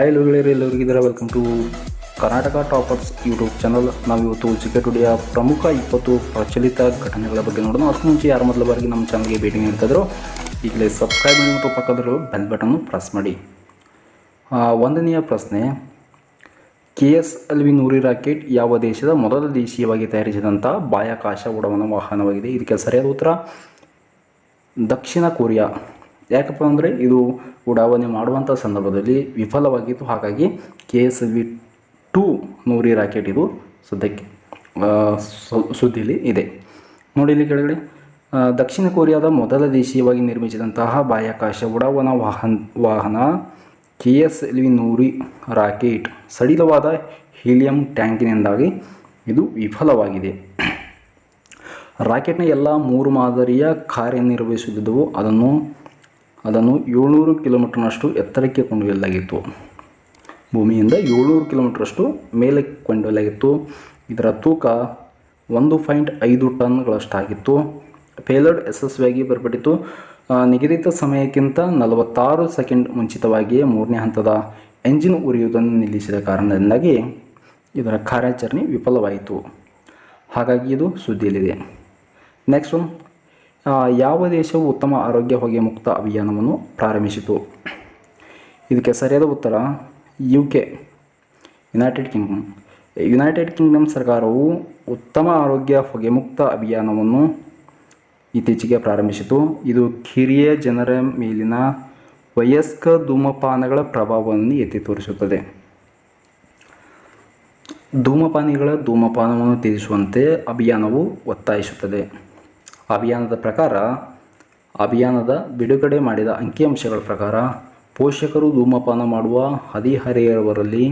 Hi ಗೆಳೆಯರು, ಎಲ್ಲರಿಗಿದ್ದಾರೆ. Welcome to Karnataka toppers YouTube channel. ನಾವು ಇವತ್ತು ಜಿಕೆ ಟುಡೆಯ ಪ್ರಮುಖ 20 ಪ್ರಚಲಿತ ಘಟನೆಗಳ ಬಗ್ಗೆ ನೋಡೋಣ. ಅದಕ್ಕೂ ಮುಂಚೆ ಯಾರು ಮೊದಲ ಬಾರಿಗೆ ನಮ್ಮ ಚಾನಲ್ಗೆ ಭೇಟಿ ನೀಡ್ತಿದ್ರು ಈಗಲೇ ಸಬ್ಸ್ಕ್ರೈಬ್ ಮಾಡಿ ಮತ್ತು ಪಕ್ಕದಲ್ಲಿರೋ ಬೆಲ್ ಬಟನ್ನು ಪ್ರೆಸ್ ಮಾಡಿ. ಒಂದನೆಯ ಪ್ರಶ್ನೆ, KSLV-100 ರಾಕೆಟ್ ಯಾವ ದೇಶದ ಮೊದಲ ದೇಶೀಯವಾಗಿ ತಯಾರಿಸಿದಂಥ ಬಾಹ್ಯಾಕಾಶ ಉಡಾವಣಾ ವಾಹನವಾಗಿದೆ? ಇದಕ್ಕೆ ಸರಿಯಾದ ಉತ್ತರ ದಕ್ಷಿಣ ಕೊರಿಯಾ. ಯಾಕಪ್ಪ ಅಂದರೆ ಇದು ಉಡಾವಣೆ ಮಾಡುವಂಥ ಸಂದರ್ಭದಲ್ಲಿ ವಿಫಲವಾಗಿತ್ತು. ಹಾಗಾಗಿ KSLV-100 ರಾಕೆಟ್ ಇದು ಸದ್ಯಕ್ಕೆ ಸುದ್ದಿಲಿ ಇದೆ. ನೋಡಿ ಇಲ್ಲಿ ಕೆಳಗಡೆ, ದಕ್ಷಿಣ ಕೊರಿಯಾದ ಮೊದಲ ದೇಶೀಯವಾಗಿ ನಿರ್ಮಿಸಿದಂತಹ ಬಾಹ್ಯಾಕಾಶ ಉಡಾವಣಾ ವಾಹನ KSLV-100 ರಾಕೆಟ್ ಸಡಿಲವಾದ ಹೀಲಿಯಂ ಟ್ಯಾಂಕಿನಿಂದಾಗಿ ಇದು ವಿಫಲವಾಗಿದೆ. ರಾಕೆಟ್ನ ಎಲ್ಲ 3 ಮಾದರಿಯ ಕಾರ್ಯನಿರ್ವಹಿಸುತ್ತಿದ್ದವು. ಅದನ್ನು 700 ಕಿಲೋಮೀಟರ್ನಷ್ಟು ಎತ್ತರಕ್ಕೆ ಕೊಂಡೊಯ್ಯಲಾಗಿತ್ತು. ಭೂಮಿಯಿಂದ 700 ಕಿಲೋಮೀಟರಷ್ಟು ಮೇಲೆ ಕೊಂಡೊಯ್ಯಲಾಗಿತ್ತು. ಇದರ ತೂಕ 1.5 ಟನ್ಗಳಷ್ಟಾಗಿತ್ತು. ಪೇಲೋಡ್ ಯಶಸ್ವಿಯಾಗಿ ಬೇರ್ಪಟ್ಟಿತು. ನಿಗದಿತ ಸಮಯಕ್ಕಿಂತ 46 ಸೆಕೆಂಡ್ ಮುಂಚಿತವಾಗಿಯೇ 3ನೇ ಹಂತದ ಎಂಜಿನ್ ಉರಿಯುವುದನ್ನು ನಿಲ್ಲಿಸಿದ ಕಾರಣದಿಂದಾಗಿ ಇದರ ಕಾರ್ಯಾಚರಣೆ ವಿಫಲವಾಯಿತು. ಹಾಗಾಗಿ ಇದು ಸುದ್ದಿಯಲ್ಲಿದೆ. ನೆಕ್ಸ್ಟ್ ಒನ್, ಯಾವ ದೇಶವು ಉತ್ತಮ ಆರೋಗ್ಯ ಹೊಗೆ ಮುಕ್ತ ಅಭಿಯಾನವನ್ನು ಪ್ರಾರಂಭಿಸಿತು? ಇದಕ್ಕೆ ಸರಿಯಾದ ಉತ್ತರ UK, ಯುನೈಟೆಡ್ ಕಿಂಗ್ಡಮ್ ಸರ್ಕಾರವು ಉತ್ತಮ ಆರೋಗ್ಯ ಹೊಗೆ ಮುಕ್ತ ಅಭಿಯಾನವನ್ನು ಇತ್ತೀಚೆಗೆ ಪ್ರಾರಂಭಿಸಿತು. ಇದು ಕಿರಿಯ ಜನರ ಮೇಲಿನ ವಯಸ್ಕ ಧೂಮಪಾನಗಳ ಪ್ರಭಾವವನ್ನು ಎತ್ತಿ ತೋರಿಸುತ್ತದೆ. ಧೂಮಪಾನಿಗಳ ಧೂಮಪಾನವನ್ನು ತ್ಯಜಿಸುವಂತೆ ಅಭಿಯಾನವು ಒತ್ತಾಯಿಸುತ್ತದೆ. ಅಭಿಯಾನದ ಬಿಡುಗಡೆ ಮಾಡಿದ ಅಂಕಿಅಂಶಗಳ ಪ್ರಕಾರ ಪೋಷಕರು ಧೂಮಪಾನ ಮಾಡುವ ಹದಿಹರೆಯದವರಲ್ಲಿ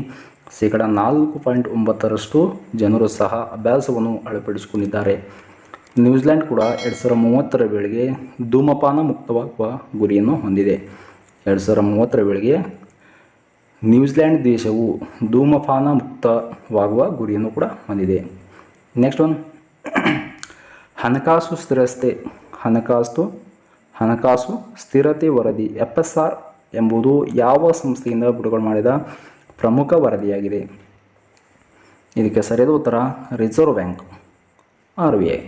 4.9% ಜನರು ಸಹ ಅಭ್ಯಾಸವನ್ನು ಅಳವಡಿಸಿಕೊಂಡಿದ್ದಾರೆ. ನ್ಯೂಜಿಲೆಂಡ್ ಕೂಡ 2030ರ ವೇಳೆಗೆ ಧೂಮಪಾನ ಮುಕ್ತವಾಗುವ ಗುರಿಯನ್ನು ಹೊಂದಿದೆ. 2030ರ ವೇಳೆಗೆ ನ್ಯೂಜಿಲೆಂಡ್ ದೇಶವು ಧೂಮಪಾನ ಮುಕ್ತವಾಗುವ ಗುರಿಯನ್ನು ಕೂಡ ಹೊಂದಿದೆ. ನೆಕ್ಸ್ಟ್ ಒನ್, ಹಣಕಾಸು ಸ್ಥಿರತೆ ವರದಿ FSR ಎಂಬುದು ಯಾವ ಸಂಸ್ಥೆಯಿಂದ ಬಿಡುಗಡೆ ಮಾಡಿದ ಪ್ರಮುಖ ವರದಿಯಾಗಿದೆ? ಇದಕ್ಕೆ ಸರಿಯಾದ ಉತ್ತರ ರಿಸರ್ವ್ ಬ್ಯಾಂಕ್, RBI.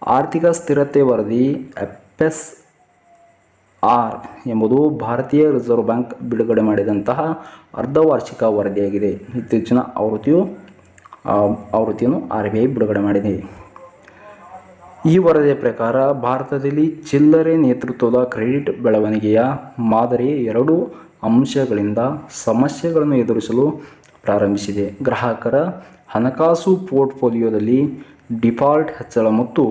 ಆರ್ಥಿಕ ಸ್ಥಿರತೆ ವರದಿ FSR ಎಂಬುದು ಭಾರತೀಯ ರಿಸರ್ವ್ ಬ್ಯಾಂಕ್ ಬಿಡುಗಡೆ ಮಾಡಿದಂತಹ ಅರ್ಧವಾರ್ಷಿಕ ವರದಿಯಾಗಿದೆ. ಇತ್ತೀಚಿನ ಆವೃತ್ತಿಯನ್ನು RBI ಬಿಡುಗಡೆ ಮಾಡಿದೆ. ಈ ವರದಿಯ ಪ್ರಕಾರ ಭಾರತದಲ್ಲಿ ಚಿಲ್ಲರೆ ನೇತೃತ್ವದ ಕ್ರೆಡಿಟ್ ಬೆಳವಣಿಗೆಯ ಮಾದರಿಯ 2 ಅಂಶಗಳಿಂದ ಸಮಸ್ಯೆಗಳನ್ನು ಎದುರಿಸಲು ಪ್ರಾರಂಭಿಸಿದೆ. ಗ್ರಾಹಕರ ಹಣಕಾಸು ಪೋರ್ಟ್ಫೋಲಿಯೋದಲ್ಲಿ ಡಿಫಾಲ್ಟ್ ಹೆಚ್ಚಳ ಮತ್ತು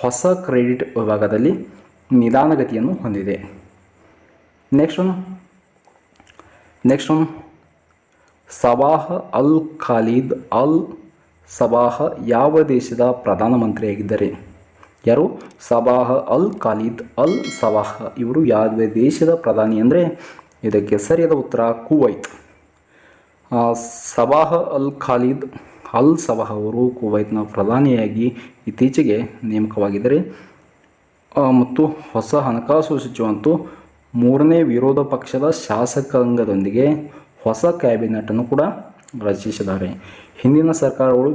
ಹೊಸ ಕ್ರೆಡಿಟ್ ವಿಭಾಗದಲ್ಲಿ ನಿಧಾನಗತಿಯನ್ನು ಹೊಂದಿದೆ. ನೆಕ್ಸ್ಟ್ ಒನ್, ಸಬಾಹ್ ಅಲ್ ಖಾಲಿದ್ ಅಲ್ ಸಬಾಹ್ ಯಾವ ದೇಶದ ಪ್ರಧಾನಮಂತ್ರಿಯಾಗಿದ್ದಾರೆ? ಯಾರು? ಸಬಾಹ್ ಅಲ್ ಖಾಲಿದ್ ಅಲ್ ಸಬಾಹ್ ಇವರು ಯಾವ ದೇಶದ ಪ್ರಧಾನಿ ಅಂದರೆ ಇದಕ್ಕೆ ಸರಿಯಾದ ಉತ್ತರ ಕುವೈತ್. ಸಬಾಹ್ ಅಲ್ ಖಾಲಿದ್ ಅಲ್ ಸಬಾಹ್ ಅವರು ಕುವೈತ್ನ ಪ್ರಧಾನಿಯಾಗಿ ಇತ್ತೀಚೆಗೆ ನೇಮಕವಾಗಿದ್ದಾರೆ. ಮತ್ತು ಹೊಸ ಹಣಕಾಸು ಸಚಿವಂತೂ 3ನೇ ವಿರೋಧ ಪಕ್ಷದ ಶಾಸಕಾಂಗದೊಂದಿಗೆ ಹೊಸ ಕ್ಯಾಬಿನೆಟನ್ನು ಕೂಡ ರಚಿಸಿದ್ದಾರೆ. ಹಿಂದಿನ ಸರ್ಕಾರಗಳು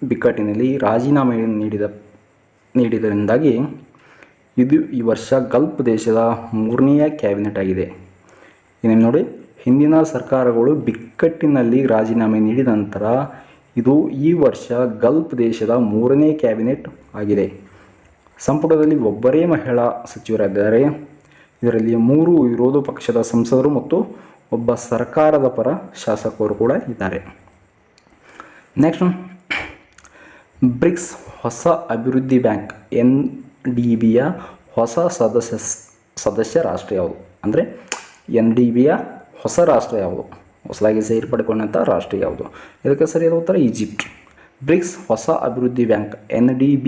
ಬಿಕ್ಕಟ್ಟಿನಲ್ಲಿ ರಾಜೀನಾಮೆ ನೀಡಿದರಿಂದಾಗಿ ಇದು ಈ ವರ್ಷ ಗಲ್ಫ್ ದೇಶದ 3ನೇ ಕ್ಯಾಬಿನೆಟ್ ಆಗಿದೆ. ಇನ್ನೇನು ನೋಡಿ, ಹಿಂದಿನ ಸರ್ಕಾರಗಳು ಬಿಕ್ಕಟ್ಟಿನಲ್ಲಿ ರಾಜೀನಾಮೆ ನೀಡಿದ ನಂತರ ಇದು ಈ ವರ್ಷ ಗಲ್ಫ್ ದೇಶದ 3ನೇ ಕ್ಯಾಬಿನೆಟ್ ಆಗಿದೆ. ಸಂಪುಟದಲ್ಲಿ ಒಬ್ಬರೇ ಮಹಿಳಾ ಸಚಿವರಿದ್ದಾರೆ. ಇದರಲ್ಲಿ 3 ವಿರೋಧ ಪಕ್ಷದ ಸಂಸದರು ಮತ್ತು ಒಬ್ಬ ಸರ್ಕಾರದ ಪರ ಶಾಸಕರು ಕೂಡ ಇದ್ದಾರೆ. ನೆಕ್ಸ್ಟ್, ಬ್ರಿಕ್ಸ್ ಹೊಸ ಅಭಿವೃದ್ಧಿ ಬ್ಯಾಂಕ್ NDBಯ ಹೊಸ ಸದಸ್ಯ ರಾಷ್ಟ್ರ ಯಾವುದು? ಅಂದರೆ NDBಯ ಹೊಸ ರಾಷ್ಟ್ರ ಯಾವುದು? ಹೊಸದಾಗಿ ಸೇರ್ಪಡೆಗೊಂಡಂಥ ರಾಷ್ಟ್ರ ಯಾವುದು? ಇದಕ್ಕೆ ಸರಿಯಾದ ಉತ್ತರ ಈಜಿಪ್ಟ್. ಬ್ರಿಕ್ಸ್ ಹೊಸ ಅಭಿವೃದ್ಧಿ ಬ್ಯಾಂಕ್ NDB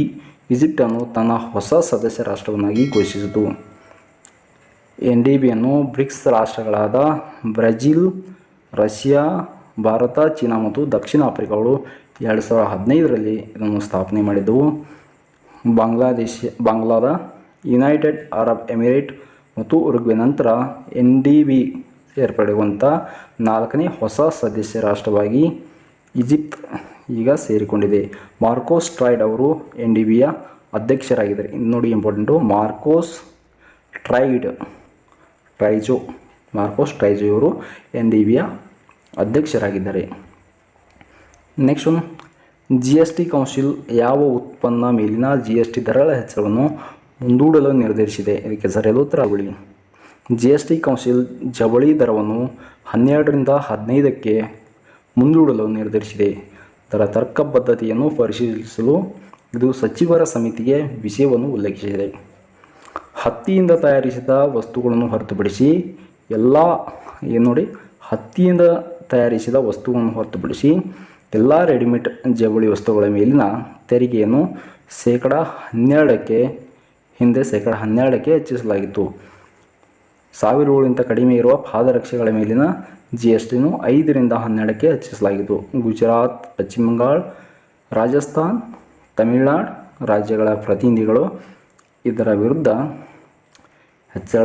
ಈಜಿಪ್ಟನ್ನು ತನ್ನ ಹೊಸ ಸದಸ್ಯ ರಾಷ್ಟ್ರವನ್ನಾಗಿ ಘೋಷಿಸಿತು. NDBಯನ್ನು ಬ್ರಿಕ್ಸ್ ರಾಷ್ಟ್ರಗಳಾದ ಬ್ರೆಜಿಲ್, ರಷ್ಯಾ, ಭಾರತ, ಚೀನಾ ಮತ್ತು ದಕ್ಷಿಣ ಆಫ್ರಿಕಾಗಳು 2015ರಲ್ಲಿ ಇದನ್ನು ಸ್ಥಾಪನೆ ಮಾಡಿದ್ದವು. ಬಾಂಗ್ಲಾದ ಯುನೈಟೆಡ್ ಅರಬ್ ಎಮಿರೇಟ್ ಮತ್ತು ಉರುಗ್ವೆ ನಂತರ NDB ಸೇರ್ಪಡೆಗೊಂಥ 4ನೇ ಹೊಸ ಸದಸ್ಯ ರಾಷ್ಟ್ರವಾಗಿ ಈಜಿಪ್ಟ್ ಈಗ ಸೇರಿಕೊಂಡಿದೆ. ಮಾರ್ಕೋಸ್ ಟ್ರೈಡ್ ಅವರು NDBಯ ಅಧ್ಯಕ್ಷರಾಗಿದ್ದಾರೆ. ಇನ್ನು ನೋಡಿ ಇಂಪಾರ್ಟೆಂಟು, ಮಾರ್ಕೋಸ್ ಟ್ರೈಜೋ ಇವರು NDBಯ ಅಧ್ಯಕ್ಷರಾಗಿದ್ದಾರೆ. ನೆಕ್ಸ್ಟ್ GST ಕೌನ್ಸಿಲ್ ಯಾವ ಉತ್ಪನ್ನ ಮೇಲಿನ GST ದರಗಳ ಹೆಚ್ಚಳವನ್ನು ಮುಂದೂಡಲು ನಿರ್ಧರಿಸಿದೆ? ಇದಕ್ಕೆ ಸರಿಯಾದ ಉತ್ತರ ಬಳಿ GST ಕೌನ್ಸಿಲ್ ಜವಳಿ ದರವನ್ನು 12ರಿಂದ 15ಕ್ಕೆ ಮುಂದೂಡಲು ನಿರ್ಧರಿಸಿದೆ. ದರ ತರ್ಕಬದ್ಧತೆಯನ್ನು ಪರಿಶೀಲಿಸಲು ಇದು ಸಚಿವರ ಸಮಿತಿಗೆ ವಿಷಯವನ್ನು ಉಲ್ಲೇಖಿಸಿದೆ. ಹತ್ತಿಯಿಂದ ತಯಾರಿಸಿದ ವಸ್ತುಗಳನ್ನು ಹೊರತುಪಡಿಸಿ ಎಲ್ಲ ರೆಡಿಮೇಡ್ ಜವಳಿ ವಸ್ತುಗಳ ಮೇಲಿನ ತೆರಿಗೆಯನ್ನು ಶೇಕಡಾ 12ಕ್ಕೆ ಹೆಚ್ಚಿಸಲಾಗಿತ್ತು. 1000 ರುಗಳಿಗಿಂತ ಕಡಿಮೆ ಇರುವ ಪಾದರಕ್ಷೆಗಳ ಮೇಲಿನ GSTಯನ್ನು 5ರಿಂದ 12ಕ್ಕೆ ಹೆಚ್ಚಿಸಲಾಗಿತ್ತು. ಗುಜರಾತ್, ಪಶ್ಚಿಮ ಬಂಗಾಳ, ರಾಜಸ್ಥಾನ್, ತಮಿಳುನಾಡು ರಾಜ್ಯಗಳ ಪ್ರತಿನಿಧಿಗಳು ಇದರ ವಿರುದ್ಧ ಹೆಚ್ಚಳ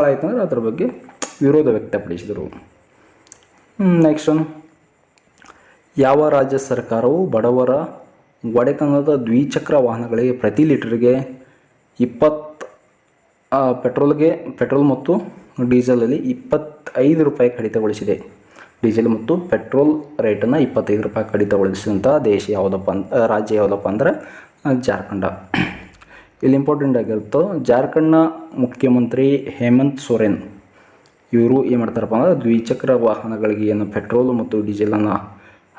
ಆಯಿತು ಅಂದರೆ ಅದರ ಬಗ್ಗೆ ವಿರೋಧ ವ್ಯಕ್ತಪಡಿಸಿದರು. ನೆಕ್ಸ್ಟ್, ಯಾವ ರಾಜ್ಯ ಸರ್ಕಾರವು ಬಡವರ ಒಡೆತನದ ದ್ವಿಚಕ್ರ ವಾಹನಗಳಿಗೆ ಪ್ರತಿ ಲೀಟರ್ಗೆ 20 ಪೆಟ್ರೋಲ್ ಮತ್ತು ಡೀಸೆಲಲ್ಲಿ 25 ರೂಪಾಯಿ ಕಡಿತಗೊಳಿಸಿದೆ. ಡೀಸೆಲ್ ಮತ್ತು ಪೆಟ್ರೋಲ್ ರೇಟನ್ನು 25 ರೂಪಾಯಿ ಕಡಿತಗೊಳಿಸಿದಂಥ ರಾಜ್ಯ ಯಾವುದಪ್ಪ ಅಂದರೆ ಜಾರ್ಖಂಡ. ಇಲ್ಲಿ ಇಂಪಾರ್ಟೆಂಟ್ ಆಗಿರುತ್ತೋ, ಜಾರ್ಖಂಡ್ನ ಮುಖ್ಯಮಂತ್ರಿ ಹೇಮಂತ್ ಸೊರೇನ್ ಇವರು ಏನು ಮಾಡ್ತಾರಪ್ಪ ಅಂದರೆ ದ್ವಿಚಕ್ರ ವಾಹನಗಳಿಗೆ ಏನು ಪೆಟ್ರೋಲ್ ಮತ್ತು ಡೀಸೆಲನ್ನು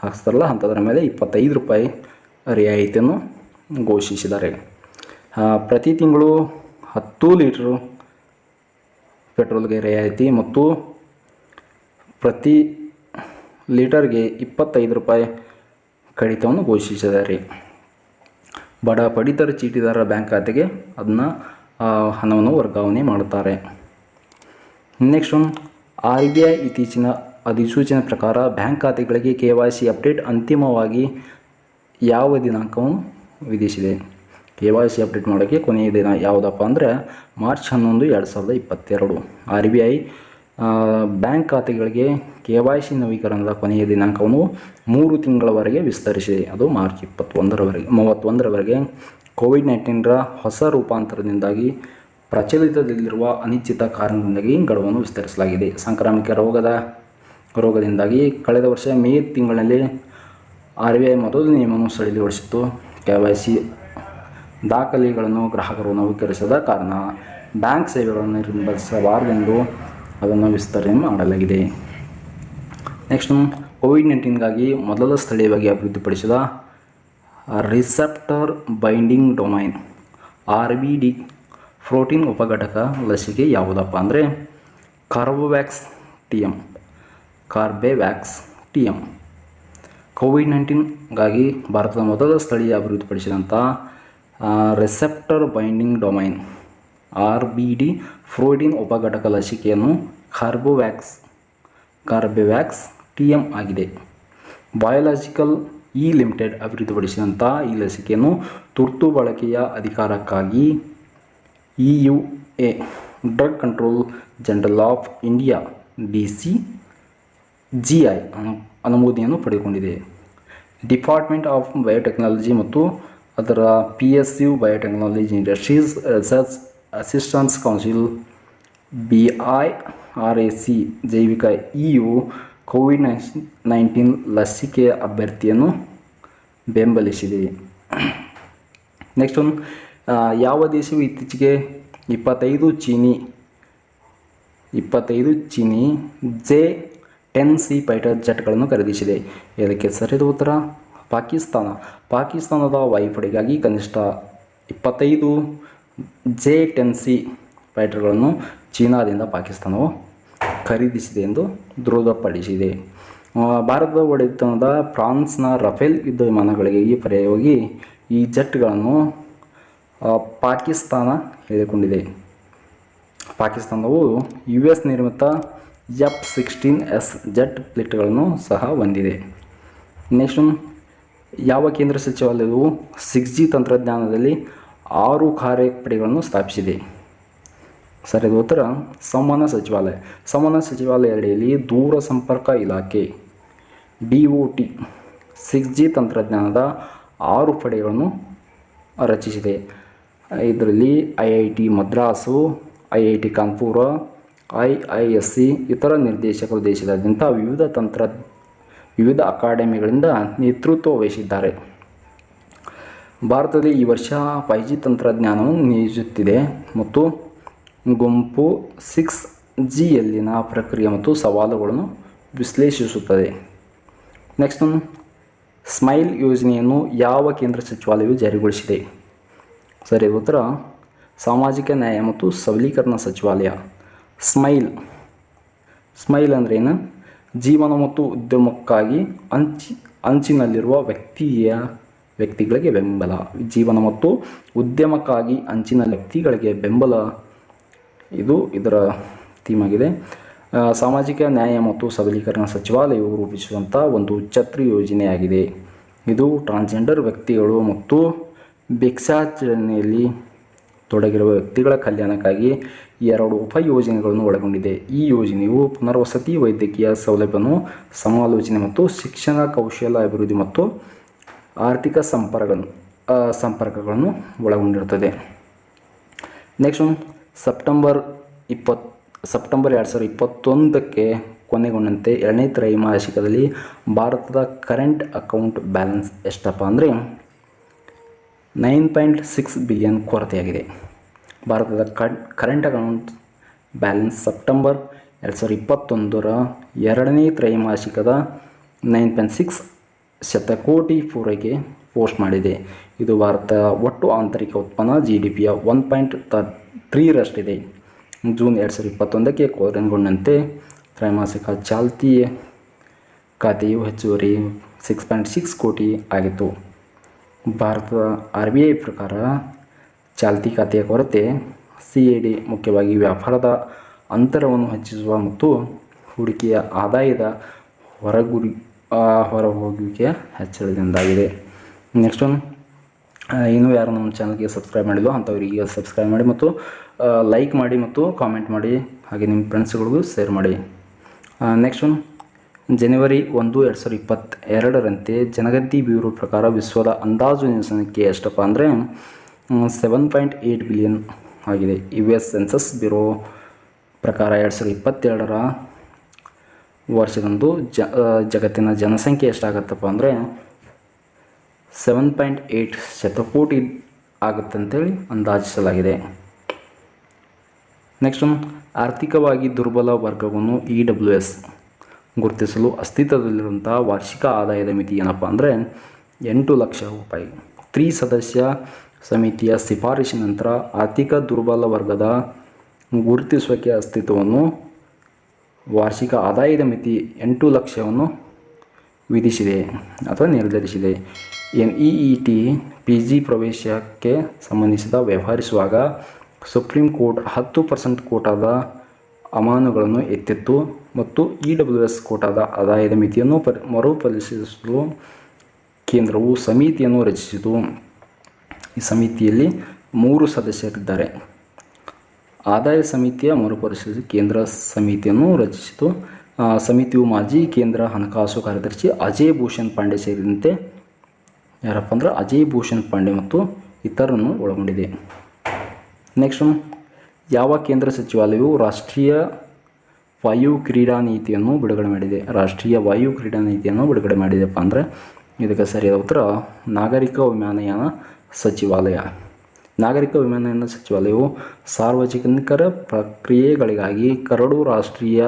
ಹಾಕ್ಸ್ತಾರಲ್ಲ ಅಂಥದ್ರ ಮೇಲೆ 25 ರೂಪಾಯಿ ರಿಯಾಯಿತಿಯನ್ನು ಘೋಷಿಸಿದ್ದಾರೆ. ಪ್ರತಿ ತಿಂಗಳು 10 ಲೀಟ್ರು ಪೆಟ್ರೋಲ್ಗೆ ರಿಯಾಯಿತಿ ಮತ್ತು ಪ್ರತಿ ಲೀಟರ್ಗೆ 25 ರೂಪಾಯಿ ಕಡಿತವನ್ನು ಘೋಷಿಸಿದ್ದಾರೆ. ಬಡ ಪಡಿತರ ಚೀಟಿದಾರರ ಬ್ಯಾಂಕ್ ಖಾತೆಗೆ ಹಣವನ್ನು ವರ್ಗಾವಣೆ ಮಾಡುತ್ತಾರೆ. ನೆಕ್ಸ್ಟ್, RBI ಇತ್ತೀಚಿನ ಅಧಿಸೂಚನೆ ಪ್ರಕಾರ ಬ್ಯಾಂಕ್ ಖಾತೆಗಳಿಗೆ KYC ಅಪ್ಡೇಟ್ ಅಂತಿಮವಾಗಿ ಯಾವ ದಿನಾಂಕವನ್ನು ವಿಧಿಸಿದೆ? KYC ಅಪ್ಡೇಟ್ ಮಾಡೋಕ್ಕೆ ಕೊನೆಯ ದಿನ ಯಾವುದಪ್ಪ ಅಂದರೆ ಮಾರ್ಚ್ 11, 2022. RBI ಬ್ಯಾಂಕ್ ಖಾತೆಗಳಿಗೆ KYC ನವೀಕರಣದ ಕೊನೆಯ ದಿನಾಂಕವನ್ನು 3 ತಿಂಗಳವರೆಗೆ ವಿಸ್ತರಿಸಿದೆ. ಅದು ಮಾರ್ಚ್ 31ರವರೆಗೆ. ಕೋವಿಡ್-19ರ ಹೊಸ ರೂಪಾಂತರದಿಂದಾಗಿ ಪ್ರಚಲಿತದಲ್ಲಿರುವ ಅನಿಶ್ಚಿತ ಕಾರಣದಿಂದಾಗಿ ಗಡುವನ್ನು ವಿಸ್ತರಿಸಲಾಗಿದೆ. ಸಾಂಕ್ರಾಮಿಕ ರೋಗದಿಂದಾಗಿ ಕಳೆದ ವರ್ಷ ಮೇ ತಿಂಗಳಲ್ಲಿ RBI ಮೊದಲು ನಿಯಮವನ್ನು ಸಡಿಲಗೊಳಿಸಿತ್ತು. KYC ದಾಖಲೆಗಳನ್ನು ಗ್ರಾಹಕರು ನವೀಕರಿಸದ ಕಾರಣ ಬ್ಯಾಂಕ್ ಸೇವೆಗಳನ್ನು ನಿರ್ಬಂಧಿಸಬಾರದೆಂದು ಅದನ್ನು ವಿಸ್ತರಣೆ ಮಾಡಲಾಗಿದೆ. ನೆಕ್ಸ್ಟ್, ಕೋವಿಡ್-19ಗಾಗಿ ಮೊದಲ ಸ್ಥಳೀಯವಾಗಿ ಅಭಿವೃದ್ಧಿಪಡಿಸಿದ receptor binding domain RBD protein ಉಪಘಟಕ ಲಸಿಕೆ ಯಾವುದಪ್ಪ ಅಂದರೆ ಕಾರ್ಬೋವ್ಯಾಕ್ಸ್ TM. ಕೋವಿಡ್-19ಗಾಗಿ ಭಾರತದ ಮೊದಲ ಸ್ಥಳೀಯ ಅಭಿವೃದ್ಧಿಪಡಿಸಿದಂಥ receptor binding domain RBD protein ಉಪಘಟಕ ಲಸಿಕೆಯನ್ನು ಕಾರ್ಬೋವ್ಯಾಕ್ಸ್ TM ಆಗಿದೆ. ಬಯೋಲಾಜಿಕಲ್ ಲಿಮಿಟೆಡ್ ಅಭಿವೃದ್ಧಿಪಡಿಸಿದಂಥ ಈ ಲಸಿಕೆಯನ್ನು ತುರ್ತು ಬಳಕೆಯ ಅಧಿಕಾರಕ್ಕಾಗಿ EUA drug control general of India DCGI ಅನುಮೋದನೆಯನ್ನು ಪಡೆದುಕೊಂಡಿದೆ. ಡಿಪಾರ್ಟ್ಮೆಂಟ್ ಆಫ್ ಬಯೋಟೆಕ್ನಾಲಜಿ ಮತ್ತು ಅದರ PSU biotechnology industries research assistance council BIRAC ಜೈವಿಕ EU ಕೋವಿಡ್-19 ಲಸಿಕೆಯ ಅಭ್ಯರ್ಥಿಯನ್ನು ಬೆಂಬಲಿಸಿದೆ. ನೆಕ್ಸ್ಟ್ ಒಂದು, ಯಾವ ದೇಶವು ಇತ್ತೀಚೆಗೆ 25 ಚೀನಿ J-10C ಫೈಟರ್ ಜೆಟ್ಗಳನ್ನು ಖರೀದಿಸಿದೆ? ಇದಕ್ಕೆ ಸರಿಯಾದ ಉತ್ತರ ಪಾಕಿಸ್ತಾನದ ವಾಯುಪಡೆಗಾಗಿ ಕನಿಷ್ಠ 25 J-10C ಫೈಟರ್ಗಳನ್ನು ಚೀನಾದಿಂದ ಪಾಕಿಸ್ತಾನವು ಖರೀದಿಸಿದೆ ಎಂದು ದೃಢಪಡಿಸಿದೆ. ಭಾರತದ ಒಡೆತನದ ಫ್ರಾನ್ಸ್ನ ರಫೇಲ್ ಯುದ್ಧ ವಿಮಾನಗಳಿಗೆ ಪರ್ಯಾಯವಾಗಿ ಈ ಜೆಟ್ಗಳನ್ನು ಪಾಕಿಸ್ತಾನ ಹೇಳಿಕೊಂಡಿದೆ. ಪಾಕಿಸ್ತಾನವು US ನಿರ್ಮಿತ F-16S ಜೆಟ್ ಫ್ಲೀಟ್ಗಳನ್ನು ಸಹ ಹೊಂದಿದೆ. ನೆಕ್ಸ್ಟ್, ಯಾವ ಕೇಂದ್ರ ಸಚಿವಾಲಯವು 6G ತಂತ್ರಜ್ಞಾನದಲ್ಲಿ 6 ಕಾರ್ಯಪಡೆಗಳನ್ನು ಸ್ಥಾಪಿಸಿದೆ? ಸರಿಯಾದ ಉತ್ತರ ಸಂವಹನ ಸಚಿವಾಲಯ. ಸಂವಹನ ಸಚಿವಾಲಯ ಅಡಿಯಲ್ಲಿ ದೂರ ಸಂಪರ್ಕ ಇಲಾಖೆ DOT 6G ತಂತ್ರಜ್ಞಾನದ 6 ಪಡೆಗಳನ್ನು ರಚಿಸಿದೆ. ಇದರಲ್ಲಿ IIT Madras, IIT Kanpur, IISc ಇತರ ನಿರ್ದೇಶಕರು ದೇಶದಾದ್ಯಂತ ವಿವಿಧ ಅಕಾಡೆಮಿಗಳಿಂದ ನೇತೃತ್ವ ವಹಿಸಿದ್ದಾರೆ. ಭಾರತದಲ್ಲಿ ಈ ವರ್ಷ 5G ತಂತ್ರಜ್ಞಾನವನ್ನು ನಿಯೋಜಿಸುತ್ತಿದೆ ಮತ್ತು ಗುಂಪು 6Gಯಲ್ಲಿನ ಪ್ರಕ್ರಿಯೆ ಮತ್ತು ಸವಾಲುಗಳನ್ನು ವಿಶ್ಲೇಷಿಸುತ್ತದೆ. ನೆಕ್ಸ್ಟ್ ಸ್ಮೈಲ್ ಯೋಜನೆಯನ್ನು ಯಾವ ಕೇಂದ್ರ ಸಚಿವಾಲಯವು ಜಾರಿಗೊಳಿಸಿದೆ? ಸರಿ ಉತ್ತರ ಸಾಮಾಜಿಕ ನ್ಯಾಯ ಮತ್ತು ಸಬಲೀಕರಣ ಸಚಿವಾಲಯ. ಸ್ಮೈಲ್ ಅಂದ್ರೇನು? ಜೀವನ ಮತ್ತು ಉದ್ಯಮಕ್ಕಾಗಿ ಅಂಚಿನಲ್ಲಿರುವ ವ್ಯಕ್ತಿಗಳಿಗೆ ಬೆಂಬಲ. ಜೀವನ ಮತ್ತು ಉದ್ಯಮಕ್ಕಾಗಿ ಅಂಚಿನ ವ್ಯಕ್ತಿಗಳಿಗೆ ಬೆಂಬಲ, ಇದು ಇದರ ಥೀಮ್ ಆಗಿದೆ. ಸಾಮಾಜಿಕ ನ್ಯಾಯ ಮತ್ತು ಸಬಲೀಕರಣ ಸಚಿವಾಲಯವು ರೂಪಿಸುವಂಥ ಒಂದು ಛತ್ರಿ ಯೋಜನೆಯಾಗಿದೆ. ಇದು ಟ್ರಾನ್ಸ್ಜೆಂಡರ್ ವ್ಯಕ್ತಿಗಳು ಮತ್ತು ಭಿಕ್ಷಾಚರಣೆಯಲ್ಲಿ ತೊಡಗಿರುವ ವ್ಯಕ್ತಿಗಳ ಕಲ್ಯಾಣಕ್ಕಾಗಿ 2 ಉಪಯೋಜನೆಗಳನ್ನು ಒಳಗೊಂಡಿದೆ. ಈ ಯೋಜನೆಯು ಪುನರ್ವಸತಿ, ವೈದ್ಯಕೀಯ ಸೌಲಭ್ಯವನ್ನು, ಸಮಾಲೋಚನೆ ಮತ್ತು ಶಿಕ್ಷಣ, ಕೌಶಲ್ಯ ಅಭಿವೃದ್ಧಿ ಮತ್ತು ಆರ್ಥಿಕ ಸಂಪರ್ಕಗಳನ್ನು ಒಳಗೊಂಡಿರುತ್ತದೆ. ನೆಕ್ಸ್ಟ್ ಸೆಪ್ಟೆಂಬರ್ 2021ಕ್ಕೆ ಕೊನೆಗೊಂಡಂತೆ 2ನೇ ತ್ರೈಮಾಸಿಕದಲ್ಲಿ ಭಾರತದ ಕರೆಂಟ್ ಅಕೌಂಟ್ ಬ್ಯಾಲೆನ್ಸ್ ಎಷ್ಟಪ್ಪ ಅಂದರೆ $9.6 ಬಿಲಿಯನ್ ಕೊರತೆಯಾಗಿದೆ. ಭಾರತದ ಕರೆಂಟ್ ಅಕೌಂಟ್ ಬ್ಯಾಲೆನ್ಸ್ ಸೆಪ್ಟೆಂಬರ್ 2021ರ 2ನೇ ತ್ರೈಮಾಸಿಕದ 9.6 ಶತಕೋಟಿ ಪೂರೈಕೆ ಪೋಸ್ಟ್ ಮಾಡಿದೆ. ಇದು ಭಾರತ ಒಟ್ಟು ಆಂತರಿಕ ಉತ್ಪನ್ನ GDPಯ 1.3ರಷ್ಟಿದೆ. ಜೂನ್ 2021ಕ್ಕೆ ಕೊನೆಗೊಂಡಂತೆ ತ್ರೈಮಾಸಿಕ ಚಾಲ್ತಿ ಖಾತೆಯು ಹೆಚ್ಚುವರಿ 6.6 ಕೋಟಿ ಆಗಿತ್ತು. ಭಾರತದ RBI ಪ್ರಕಾರ ಚಾಲ್ತಿ ಖಾತೆಯ ಕೊರತೆ CAD ಮುಖ್ಯವಾಗಿ ವ್ಯಾಪಾರದ ಅಂತರವನ್ನು ಹೆಚ್ಚಿಸುವ ಮತ್ತು ಹೂಡಿಕೆಯ ಆದಾಯದ ಹೊರಹೋಗುವಿಕೆಯ ಹೆಚ್ಚಳದಿಂದಾಗಿದೆ. ನೆಕ್ಸ್ಟ್ ಇನ್ನೂ ಯಾರು ನಮ್ಮ ಚಾನಲ್ಗೆ ಸಬ್ಸ್ಕ್ರೈಬ್ ಮಾಡಿಲ್ಲ ಅಂಥವರಿಗೆ ಸಬ್ಸ್ಕ್ರೈಬ್ ಮಾಡಿ ಮತ್ತು ಲೈಕ್ ಮಾಡಿ ಮತ್ತು ಕಾಮೆಂಟ್ ಮಾಡಿ, ಹಾಗೆ ನಿಮ್ಮ ಫ್ರೆಂಡ್ಸ್ಗಳಿಗೂ ಶೇರ್ ಮಾಡಿ. ನೆಕ್ಸ್ಟ್ ಜನವರಿ 1, 2022ರಂತೆ ಜನಗಣತಿ ಬ್ಯೂರೋ ಪ್ರಕಾರ ವಿಶ್ವದ ಅಂದಾಜು ಜನಸಂಖ್ಯೆ ಎಷ್ಟಪ್ಪ ಅಂದರೆ 7.8 ಬಿಲಿಯನ್ ಆಗಿದೆ. US ಸೆನ್ಸಸ್ ಬ್ಯೂರೋ ಪ್ರಕಾರ 2022ರ ವರ್ಷದಂದು ಜಗತ್ತಿನ ಜನಸಂಖ್ಯೆ ಎಷ್ಟಾಗತ್ತಪ್ಪ ಅಂದರೆ 7.8 ಶತಕೋಟಿ ಆಗುತ್ತಂತೇಳಿ ಅಂದಾಜಿಸಲಾಗಿದೆ. ನೆಕ್ಸ್ಟ್ ಆರ್ಥಿಕವಾಗಿ ದುರ್ಬಲ ವರ್ಗವನ್ನು EWS ಗುರುತಿಸಲು ಅಸ್ತಿತ್ವದಲ್ಲಿರುವಂಥ ವಾರ್ಷಿಕ ಆದಾಯದ ಮಿತಿ ಏನಪ್ಪ ಅಂದರೆ 8 ಲಕ್ಷ ರೂಪಾಯಿ. ತ್ರಿಸದಸ್ಯ ಸಮಿತಿಯ ಶಿಫಾರಸಿನ ನಂತರ ಆರ್ಥಿಕ ದುರ್ಬಲ ವರ್ಗದ ಗುರುತಿಸುವಿಕೆ ಅಸ್ತಿತ್ವವನ್ನು ವಾರ್ಷಿಕ ಆದಾಯದ ಮಿತಿ 8 ಲಕ್ಷವನ್ನು ವಿಧಿಸಿದೆ ಅಥವಾ ನಿರ್ಧರಿಸಿದೆ. NEET PG ಪ್ರವೇಶಕ್ಕೆ ಸಂಬಂಧಿಸಿದ ವ್ಯವಹರಿಸುವಾಗ ಸುಪ್ರೀಂ ಕೋರ್ಟ್ 10% ಕೋಟಾದ ಅಮಾನುಗಳನ್ನು ಎತ್ತಿತ್ತು ಮತ್ತು EWS ಕೋಟಾದ ಆದಾಯದ ಮಿತಿಯನ್ನು ಮರುಪರಿಶೀಲಿಸಲು ಕೇಂದ್ರವು ಸಮಿತಿಯನ್ನು ರಚಿಸಿತು. ಈ ಸಮಿತಿಯಲ್ಲಿ 3 ಸದಸ್ಯರಿದ್ದಾರೆ. ಆದಾಯ ಸಮಿತಿಯ ಮರುಪರಿಶೀಲಿಸಿ ಕೇಂದ್ರ ಸಮಿತಿಯನ್ನು ರಚಿಸಿತು. ಸಮಿತಿಯು ಮಾಜಿ ಕೇಂದ್ರ ಹಣಕಾಸು ಕಾರ್ಯದರ್ಶಿ ಅಜಯ್ ಭೂಷಣ್ ಪಾಂಡೆ ಸೇರಿದಂತೆ ಯಾರಪ್ಪ ಅಂದ್ರೆ ಅಜಯ್ ಭೂಷಣ್ ಪಾಂಡೆ ಮತ್ತು ಇತರರನ್ನು ಒಳಗೊಂಡಿದೆ. ನೆಕ್ಸ್ಟ್ ಯಾವ ಕೇಂದ್ರ ಸಚಿವಾಲಯವು ರಾಷ್ಟ್ರೀಯ ವಾಯು ಕ್ರೀಡಾ ನೀತಿಯನ್ನು ಬಿಡುಗಡೆ ಮಾಡಿದೆ? ರಾಷ್ಟ್ರೀಯ ವಾಯು ಕ್ರೀಡಾ ನೀತಿಯನ್ನು ಬಿಡುಗಡೆ ಮಾಡಿದೆಪ್ಪ ಅಂದರೆ ಇದಕ್ಕೆ ಸರಿಯಾದ ಉತ್ತರ ನಾಗರಿಕ ವಿಮಾನಯಾನ ಸಚಿವಾಲಯ. ನಾಗರಿಕ ವಿಮಾನಯಾನ ಸಚಿವಾಲಯವು ಸಾರ್ವಜನಿಕರ ಪ್ರಕ್ರಿಯೆಗಳಿಗಾಗಿ ಕರಡು ರಾಷ್ಟ್ರೀಯ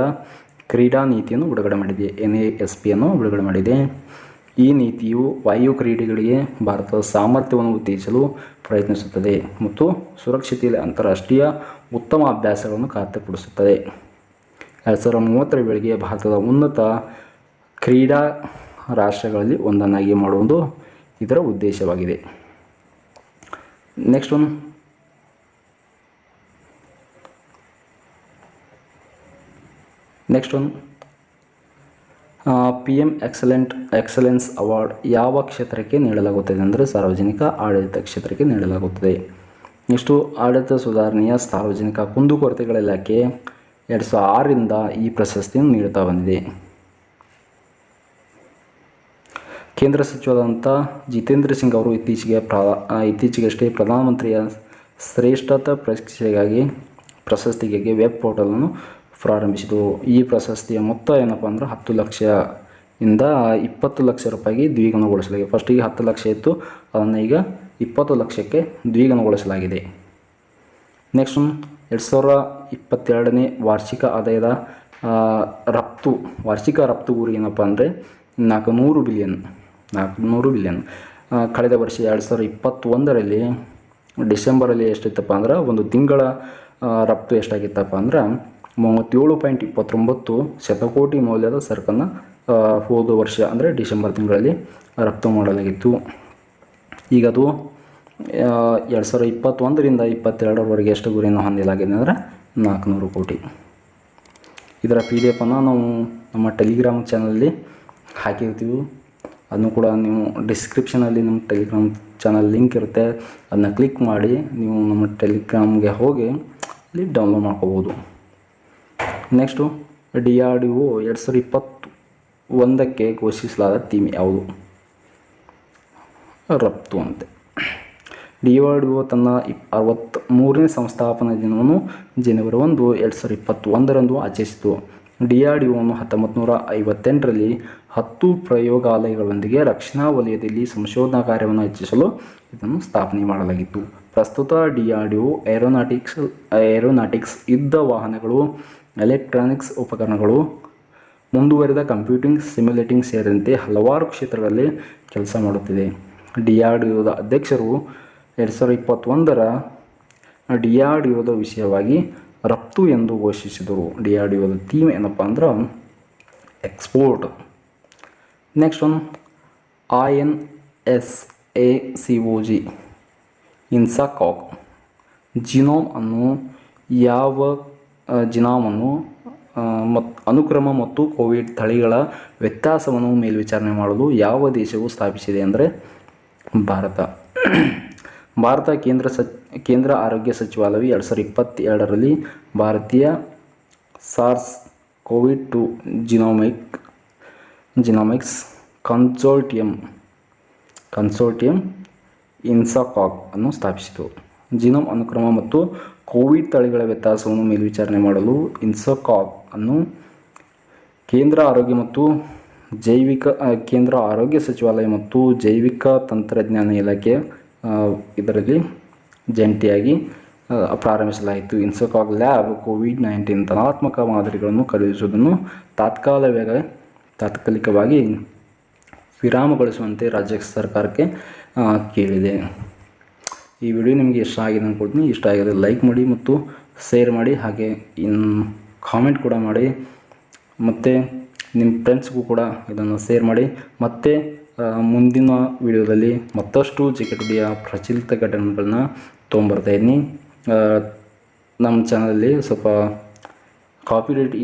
ಕ್ರೀಡಾ ನೀತಿಯನ್ನು ಬಿಡುಗಡೆ ಮಾಡಿದೆ. NASPಯನ್ನು ಬಿಡುಗಡೆ ಮಾಡಿದೆ. ಈ ನೀತಿಯು ವಾಯು ಕ್ರೀಡೆಗಳಿಗೆ ಭಾರತದ ಸಾಮರ್ಥ್ಯವನ್ನು ಉತ್ತೇಜಿಸಲು ಪ್ರಯತ್ನಿಸುತ್ತದೆ ಮತ್ತು ಸುರಕ್ಷತೆಯಲ್ಲಿ ಅಂತಾರಾಷ್ಟ್ರೀಯ ಉತ್ತಮ ಅಭ್ಯಾಸಗಳನ್ನು ಖಾತ್ರಿಪಡಿಸುತ್ತದೆ. 2030ರ ವೇಳೆಗೆ ಭಾರತದ ಉನ್ನತ ಕ್ರೀಡಾ ರಾಷ್ಟ್ರಗಳಲ್ಲಿ ಒಂದನ್ನಾಗಿ ಮಾಡುವುದು ಇದರ ಉದ್ದೇಶವಾಗಿದೆ. Next one PM excellence award ಯಾವ ಕ್ಷೇತ್ರಕ್ಕೆ ನೀಡಲಾಗುತ್ತದೆ ಅಂದರೆ ಸಾರ್ವಜನಿಕ ಆಡಳಿತ ಕ್ಷೇತ್ರಕ್ಕೆ ನೀಡಲಾಗುತ್ತದೆ. ನೆಕ್ಸ್ಟು ಆಡಳಿತ ಸುಧಾರಣೆಯ ಸಾರ್ವಜನಿಕ ಕುಂದುಕೊರತೆಗಳ ಇಲಾಖೆ 2006ರಿಂದ ಈ ಪ್ರಶಸ್ತಿಯನ್ನು ನೀಡುತ್ತಾ ಬಂದಿದೆ. ಕೇಂದ್ರ ಸಚಿವರಾದಂಥ ಜಿತೇಂದ್ರ ಸಿಂಗ್ ಅವರು ಇತ್ತೀಚೆಗಷ್ಟೇ ಪ್ರಧಾನಮಂತ್ರಿಯ ಶ್ರೇಷ್ಠತಾ ಪ್ರಶಸ್ತಿಗೆ ವೆಬ್ ಪೋರ್ಟಲನ್ನು ಪ್ರಾರಂಭಿಸಿದರು. ಈ ಪ್ರಶಸ್ತಿಯ ಮೊತ್ತ ಏನಪ್ಪ ಅಂದ್ರೆ 10 ಲಕ್ಷದಿಂದ 20 ಲಕ್ಷ ರೂಪಾಯಿಗೆ ದ್ವಿಗುಣಗೊಳಿಸಲಾಗಿದೆ. ಫಸ್ಟಿಗೆ 10 ಲಕ್ಷ ಇತ್ತು, ಅದನ್ನು ಈಗ 20 ಲಕ್ಷಕ್ಕೆ ದ್ವಿಗುಣಗೊಳಿಸಲಾಗಿದೆ. ನೆಕ್ಸ್ಟ್ 2022ನೇ ವಾರ್ಷಿಕ ಆದಾಯದ ವಾರ್ಷಿಕ ರಫ್ತು ಗುರಿ ಏನಪ್ಪ ಅಂದರೆ 400 ಬಿಲಿಯನ್. ಕಳೆದ ವರ್ಷ 2021ರಲ್ಲಿ ಡಿಸೆಂಬರಲ್ಲಿ ಎಷ್ಟಿತ್ತಪ್ಪ ಅಂದ್ರೆ ಒಂದು ತಿಂಗಳ ರಫ್ತು ಎಷ್ಟಾಗಿತ್ತಪ್ಪ ಅಂದ್ರೆ 37.29 ಶತಕೋಟಿ ಮೌಲ್ಯದ ಸರಕನ್ನು ಹೋದ ವರ್ಷ ಅಂದರೆ ಡಿಸೆಂಬರ್ ತಿಂಗಳಲ್ಲಿ ರಫ್ತು ಮಾಡಲಾಗಿತ್ತು. ಈಗ ಅದು 2021ರಿಂದ 2022ರವರೆಗೆ ಎಷ್ಟು ಗುರಿಯನ್ನು ಹೊಂದಲಾಗಿದೆ ಅಂದರೆ 400 ಕೋಟಿ. ಇದರ PDF ಅನ್ನು ನಾವು ನಮ್ಮ ಟೆಲಿಗ್ರಾಮ್ ಚಾನಲಲ್ಲಿ ಹಾಕಿರ್ತೀವಿ. ಅದನ್ನು ಕೂಡ ನೀವು ಡಿಸ್ಕ್ರಿಪ್ಷನಲ್ಲಿ ನಮ್ಮ ಟೆಲಿಗ್ರಾಮ್ ಚಾನಲ್ ಲಿಂಕ್ ಇರುತ್ತೆ, ಅದನ್ನ ಕ್ಲಿಕ್ ಮಾಡಿ ನೀವು ನಮ್ಮ ಟೆಲಿಗ್ರಾಮ್ಗೆ ಹೋಗಿ ಅಲ್ಲಿ ಡೌನ್ಲೋಡ್ ಮಾಡ್ಕೋಬೋದು. ನೆಕ್ಸ್ಟು DRDO 2021ಕ್ಕೆ ಘೋಷಿಸಲಾದ ಥೀಮ್ ಯಾವುದು? ರಫ್ತು ಅಂತೆ. DRDO ತನ್ನ 63ನೇ ಸಂಸ್ಥಾಪನಾ ದಿನವನ್ನು ಜನವರಿ 1, 2021ರಂದು ಆಚರಿಸಿತು. DRDOವನ್ನು 1958ರಲ್ಲಿ 10 ಪ್ರಯೋಗಾಲಯಗಳೊಂದಿಗೆ ರಕ್ಷಣಾ ವಲಯದಲ್ಲಿ ಸಂಶೋಧನಾ ಕಾರ್ಯವನ್ನು ಹೆಚ್ಚಿಸಲು ಇದನ್ನು ಸ್ಥಾಪನೆ ಮಾಡಲಾಗಿತ್ತು. ಪ್ರಸ್ತುತ DRDO ಏರೋನಾಟಿಕ್ಸ್, ಯುದ್ಧ ವಾಹನಗಳು, ಎಲೆಕ್ಟ್ರಾನಿಕ್ಸ್ ಉಪಕರಣಗಳು, ಮುಂದುವರಿದ ಕಂಪ್ಯೂಟಿಂಗ್, ಸಿಮ್ಯುಲೇಟಿಂಗ್ ಸೇರಿದಂತೆ ಹಲವಾರು ಕ್ಷೇತ್ರಗಳಲ್ಲಿ ಕೆಲಸ ಮಾಡುತ್ತಿದೆ. DRDOದ ಅಧ್ಯಕ್ಷರು 2021ರ DRDOದ ವಿಷಯವಾಗಿ ರಫ್ತು ಎಂದು ಘೋಷಿಸಿದರು. DRDOದ ಥೀಮ್ ಏನಪ್ಪ ಅಂದ್ರೆ ಎಕ್ಸ್ಪೋರ್ಟ್. ನೆಕ್ಸ್ಟ್ ಒನ್ INSACOG ಇನ್ಸಾಕಾಗ್ ಜಿನೋಮನ್ನು ಅನುಕ್ರಮ ಮತ್ತು ಕೋವಿಡ್ ತಳಿಗಳ ವ್ಯತ್ಯಾಸವನ್ನು ಮೇಲ್ವಿಚಾರಣೆ ಮಾಡಲು ಯಾವ ದೇಶವು ಸ್ಥಾಪಿಸಿದೆ ಅಂದರೆ ಭಾರತ ಕೇಂದ್ರ ಆರೋಗ್ಯ ಸಚಿವಾಲಯವು 2022ರಲ್ಲಿ ಭಾರತೀಯ SARS-CoV-2 ಜಿನೋಮಿಕ್ಸ್ ಕನ್ಸೋರ್ಟಿಯಂ ಇನ್ಸಾಕಾಗ್ ಅನ್ನು ಸ್ಥಾಪಿಸಿತು. ಜಿನೋಮ್ ಅನುಕ್ರಮ ಮತ್ತು ಕೋವಿಡ್ ತಳಿಗಳ ವ್ಯತ್ಯಾಸವನ್ನು ಮೇಲ್ವಿಚಾರಣೆ ಮಾಡಲು ಇನ್ಸಾಕಾಗ್ ಅನ್ನು ಕೇಂದ್ರ ಆರೋಗ್ಯ ಸಚಿವಾಲಯ ಮತ್ತು ಜೈವಿಕ ತಂತ್ರಜ್ಞಾನ ಇಲಾಖೆ ಇದರಲ್ಲಿ ಜಂಟಿಯಾಗಿ ಪ್ರಾರಂಭಿಸಲಾಯಿತು. ಇನ್ಸಾಕಾಗ್ ಲ್ಯಾಬ್ COVID-19 ಧನಾತ್ಮಕ ಮಾದರಿಗಳನ್ನು ಕಳುಹಿಸುವುದನ್ನು ತಾತ್ಕಾಲಿಕವಾಗಿ ವಿರಾಮಗೊಳಿಸುವಂತೆ ರಾಜ್ಯ ಸರ್ಕಾರಕ್ಕೆ ಕೇಳಿದೆ. ಈ ವಿಡಿಯೋ ನಿಮಗೆ ಇಷ್ಟ ಆಗಿದೆ ಅಂದ್ಕೊಳ್ತೀನಿ. ಇಷ್ಟ ಆಗಿದೆ ಲೈಕ್ ಮಾಡಿ ಮತ್ತು ಶೇರ್ ಮಾಡಿ, ಹಾಗೆ ಕಾಮೆಂಟ್ ಕೂಡ ಮಾಡಿ, ಮತ್ತು ನಿಮ್ಮ ಫ್ರೆಂಡ್ಸ್ಗೂ ಕೂಡ ಇದನ್ನು ಶೇರ್ ಮಾಡಿ. ಮತ್ತು ಮುಂದಿನ ವಿಡಿಯೋದಲ್ಲಿ ಮತ್ತಷ್ಟು JKTDಯ ಪ್ರಚಲಿತ ಘಟನೆಗಳನ್ನ ತೊಗೊಂಬರ್ತಾಯಿದ್ದೀನಿ. ನಮ್ಮ ಚಾನಲಲ್ಲಿ ಸ್ವಲ್ಪ ಕಾಪಿರೈಟ್